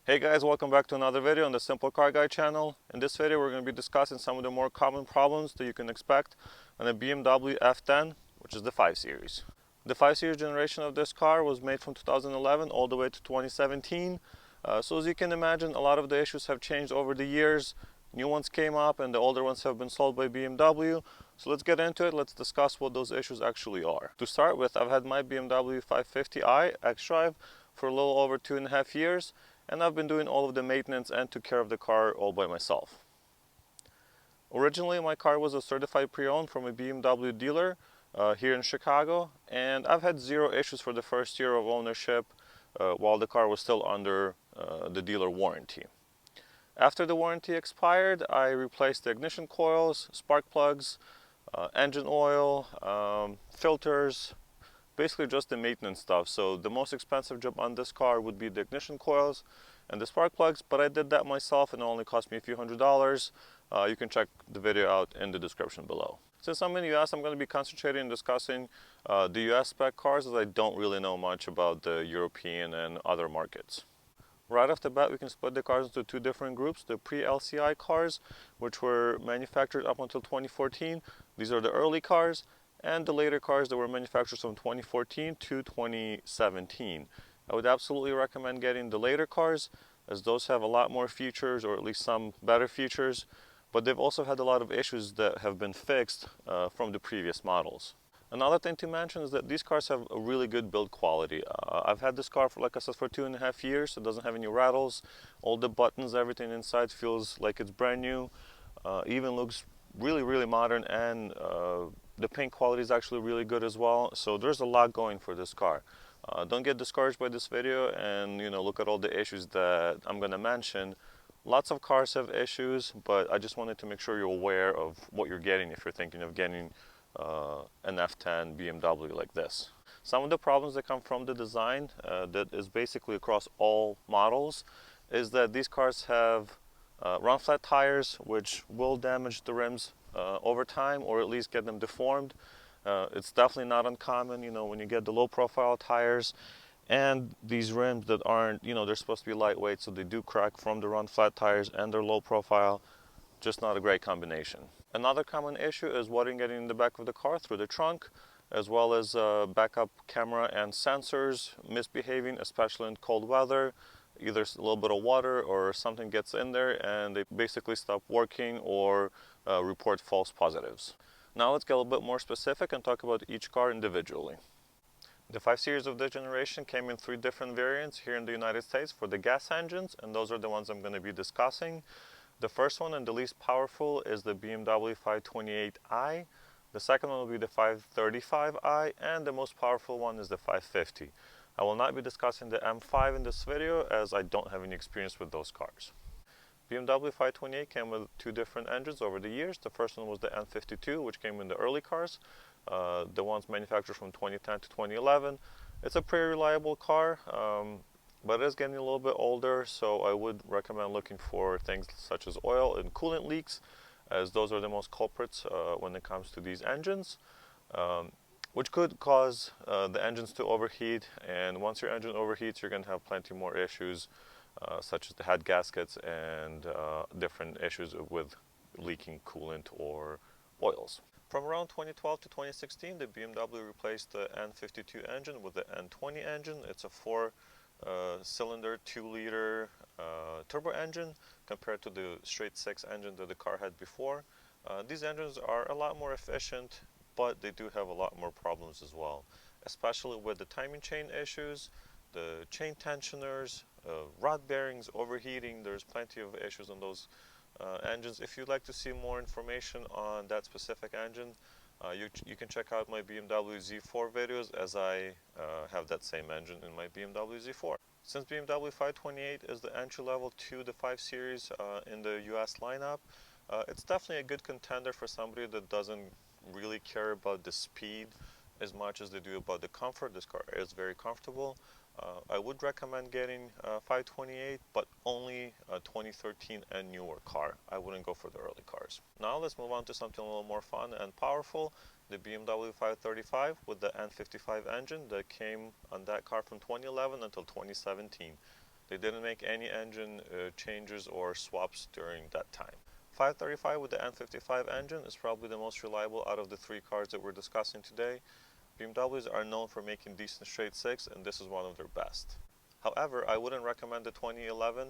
Hey guys, welcome back to another video on the Simple Car Guy channel. In this video we're going to be discussing some of the more common problems that you can expect on a BMW F10, which is the 5 Series. The 5 Series generation of this car was made from 2011 all the way to 2017. So as you can imagine, a lot of the issues have changed over the years. New ones came up and the older ones have been sold by BMW. So let's get into it. Let's discuss what those issues actually are. To start with, I've had my BMW 550i xDrive for a little over 2.5 years. And I've been doing all of the maintenance and took care of the car all by myself. Originally my car was a certified pre-owned from a BMW dealer here in Chicago, and I've had zero issues for the first year of ownership while the car was still under the dealer warranty. After the warranty expired, I replaced the ignition coils, spark plugs, engine oil, filters, basically just the maintenance stuff. So the most expensive job on this car would be the ignition coils and the spark plugs, but I did that myself and it only cost me a few $100s. You can check the video out in the description below. Since I'm in the US, I'm going to be concentrating on discussing the US spec cars, as I don't really know much about the European and other markets. Right off the bat, we can split the cars into two different groups. The pre-LCI cars, which were manufactured up until 2014. These are the early cars. And the later cars that were manufactured from 2014 to 2017. I would absolutely recommend getting the later cars, as those have a lot more features, or at least some better features, but they've also had a lot of issues that have been fixed from the previous models. Another thing to mention is that these cars have a really good build quality. I've had this car for, like I said, for 2.5 years. So it doesn't have any rattles. All the buttons, everything inside feels like it's brand new. Even looks really modern, and the paint quality is actually really good as well. So there's a lot going for this car. Don't get discouraged by this video and look at all the issues that I'm going to mention. Lots of cars have issues, but I just wanted to make sure you're aware of what you're getting if you're thinking of getting an F10 BMW like this. Some of the problems that come from the design that is basically across all models is that these cars have run flat tires, which will damage the rims over time, or at least get them deformed. It's definitely not uncommon, when you get the low profile tires and these rims that aren't, they're supposed to be lightweight, so they do crack from the run flat tires and they're low profile. Just not a great combination. Another common issue is water getting in the back of the car through the trunk, as well as backup camera and sensors misbehaving, especially in cold weather. Either a little bit of water or something gets in there and they basically stop working or report false positives. Now let's get a little bit more specific and talk about each car individually. The 5 Series of this generation came in 3 different variants here in the United States for the gas engines, and those are the ones I'm going to be discussing. The first one and the least powerful is the BMW 528i. The second one will be the 535i, and the most powerful one is the 550. I will not be discussing the M5 in this video, as I don't have any experience with those cars. BMW 528 came with 2 different engines over the years. The first one was the N52, which came in the early cars, the ones manufactured from 2010 to 2011. It's a pretty reliable car, but it is getting a little bit older, so I would recommend looking for things such as oil and coolant leaks, as those are the most culprits when it comes to these engines. Which could cause the engines to overheat, and once your engine overheats, you're going to have plenty more issues, such as the head gaskets and different issues with leaking coolant or oils. From around 2012 to 2016, the BMW replaced the N52 engine with the N20 engine. It's a 4-cylinder, 2-liter turbo engine compared to the straight 6 engine that the car had before. These engines are a lot more efficient, but they do have a lot more problems as well, especially with the timing chain issues, the chain tensioners, rod bearings overheating. There's plenty of issues on those engines. If you'd like to see more information on that specific engine, you can check out my BMW Z4 videos, as I have that same engine in my BMW Z4. Since BMW 528 is the entry level to the 5 Series in the US lineup, it's definitely a good contender for somebody that doesn't really care about the speed as much as they do about the comfort. This car is very comfortable. I would recommend getting 528, but only a 2013 and newer car. I wouldn't go for the early cars. Now let's move on to something a little more fun and powerful, the BMW 535 with the N55 engine that came on that car from 2011 until 2017. They didn't make any engine changes or swaps during that time. 535 with the N55 engine is probably the most reliable out of the three cars that we're discussing today. BMWs are known for making decent straight six, and this is one of their best. However, I wouldn't recommend the 2011,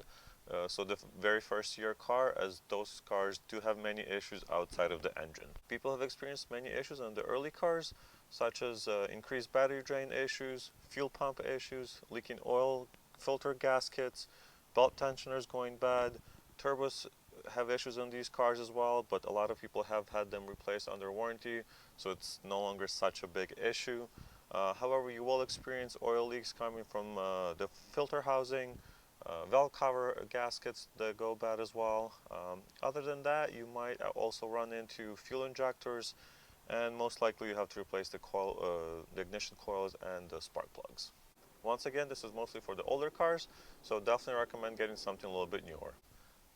so the very first year car, as those cars do have many issues outside of the engine. People have experienced many issues on the early cars, such as increased battery drain issues, fuel pump issues, leaking oil, filter gaskets, belt tensioners going bad. Turbos have issues on these cars as well, but a lot of people have had them replaced under warranty, so it's no longer such a big issue. However, you will experience oil leaks coming from the filter housing, valve cover gaskets that go bad as well. Other than that, you might also run into fuel injectors, and most likely you have to replace the ignition coils and the spark plugs. Once again, this is mostly for the older cars, so definitely recommend getting something a little bit newer.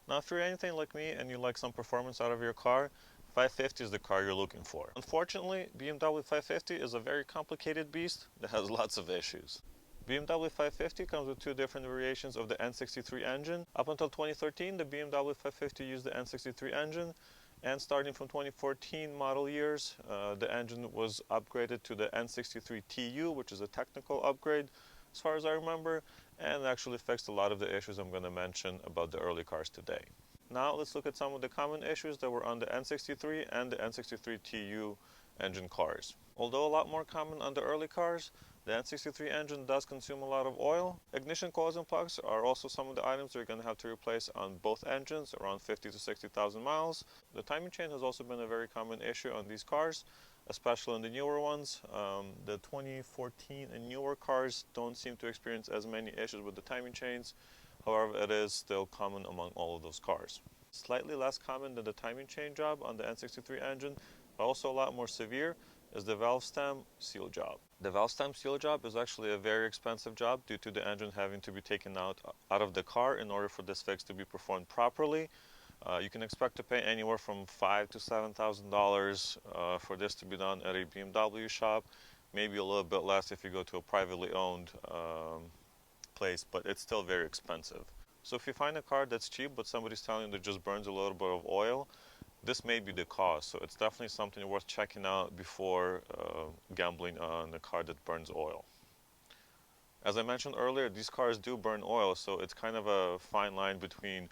Now, if you're anything like me and you like some performance out of your car, 550 is the car you're looking for. Unfortunately, BMW 550 is a very complicated beast that has lots of issues. BMW 550 comes with two different variations of the N63 engine. Up until 2013, the BMW 550 used the N63 engine, and starting from 2014 model years, the engine was upgraded to the N63 TU, which is a technical upgrade, as far as I remember, and actually fixed a lot of the issues I'm going to mention about the early cars today. Now let's look at some of the common issues that were on the N63 and the N63 TU engine cars. Although a lot more common on the early cars, the N63 engine does consume a lot of oil. Ignition coils and plugs are also some of the items you're going to have to replace on both engines, around 50 to 60,000 miles. The timing chain has also been a very common issue on these cars, especially in the newer ones. The 2014 and newer cars don't seem to experience as many issues with the timing chains. However, it is still common among all of those cars. Slightly less common than the timing chain job on the N63 engine, but also a lot more severe, is the valve stem seal job. The valve stem seal job is actually a very expensive job due to the engine having to be taken out of the car in order for this fix to be performed properly. You can expect to pay anywhere from $5,000 to $7,000 for this to be done at a BMW shop, maybe a little bit less if you go to a privately owned place, but it's still very expensive. So if you find a car that's cheap but somebody's telling you that just burns a little bit of oil, this may be the cause. So it's definitely something worth checking out before gambling on a car that burns oil. As I mentioned earlier, these cars do burn oil, so it's kind of a fine line between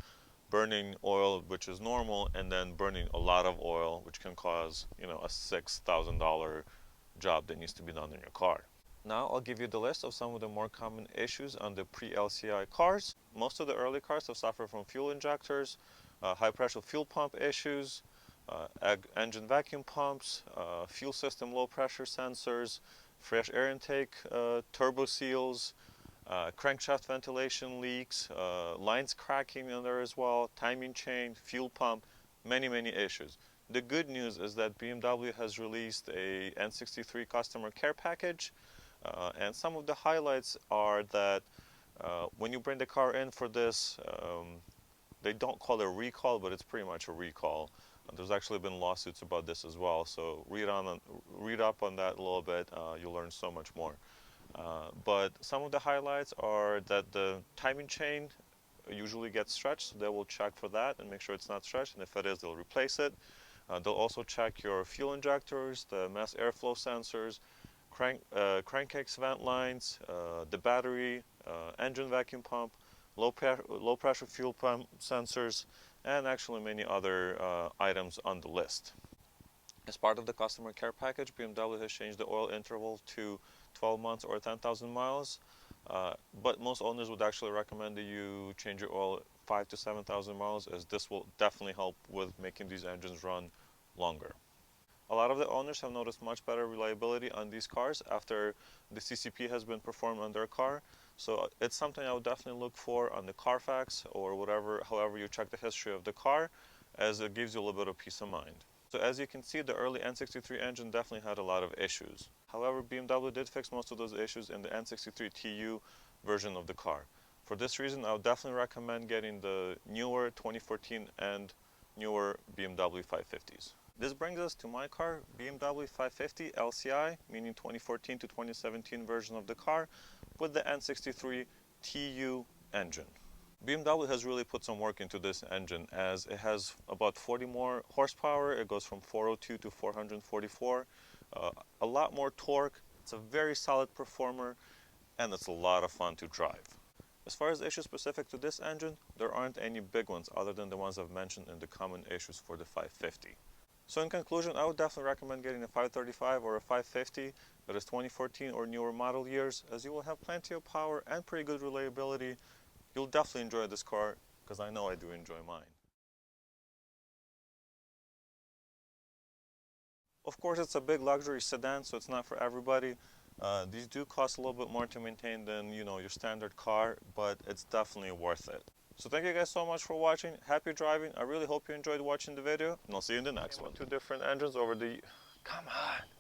burning oil, which is normal, and then burning a lot of oil, which can cause, a $6,000 job that needs to be done in your car. Now I'll give you the list of some of the more common issues on the pre-LCI cars. Most of the early cars have suffered from fuel injectors, high pressure fuel pump issues, engine vacuum pumps, fuel system low pressure sensors, fresh air intake, turbo seals, crankshaft ventilation leaks, lines cracking in there as well, timing chain, fuel pump, many issues. The good news is that BMW has released a N63 customer care package, and some of the highlights are that when you bring the car in for this, they don't call it a recall, but it's pretty much a recall. There's actually been lawsuits about this as well, so read up on that a little bit. You'll learn so much more. But some of the highlights are that the timing chain usually gets stretched, so they will check for that and make sure it's not stretched, and if it is, they'll replace it. They'll also check your fuel injectors, the mass airflow sensors, crankcase vent lines, the battery, engine vacuum pump, low pressure fuel pump sensors, and actually many other items on the list. As part of the customer care package, BMW has changed the oil interval to 12 months or 10,000 miles, but most owners would actually recommend that you change your oil 5,000 to 7,000 miles, as this will definitely help with making these engines run longer. A lot of the owners have noticed much better reliability on these cars after the CCP has been performed on their car. So it's something I would definitely look for on the Carfax or however you check the history of the car, as it gives you a little bit of peace of mind. So as you can see, the early N63 engine definitely had a lot of issues. However, BMW did fix most of those issues in the N63 TU version of the car. For this reason, I would definitely recommend getting the newer 2014 and newer BMW 550s. This brings us to my car, BMW 550 LCI, meaning 2014 to 2017 version of the car, with the N63 TU engine. BMW has really put some work into this engine, as it has about 40 more horsepower. It goes from 402 to 444, a lot more torque. It's a very solid performer, and it's a lot of fun to drive. As far as issues specific to this engine, there aren't any big ones other than the ones I've mentioned in the common issues for the 550. So in conclusion, I would definitely recommend getting a 535 or a 550 that is 2014 or newer model years, as you will have plenty of power and pretty good reliability. You'll definitely enjoy this car, because I know I do enjoy mine. Of course, it's a big luxury sedan, so it's not for everybody. These do cost a little bit more to maintain than, your standard car, but it's definitely worth it. So thank you guys so much for watching. Happy driving. I really hope you enjoyed watching the video, and I'll see you in the next one. Two different engines over the... Come on!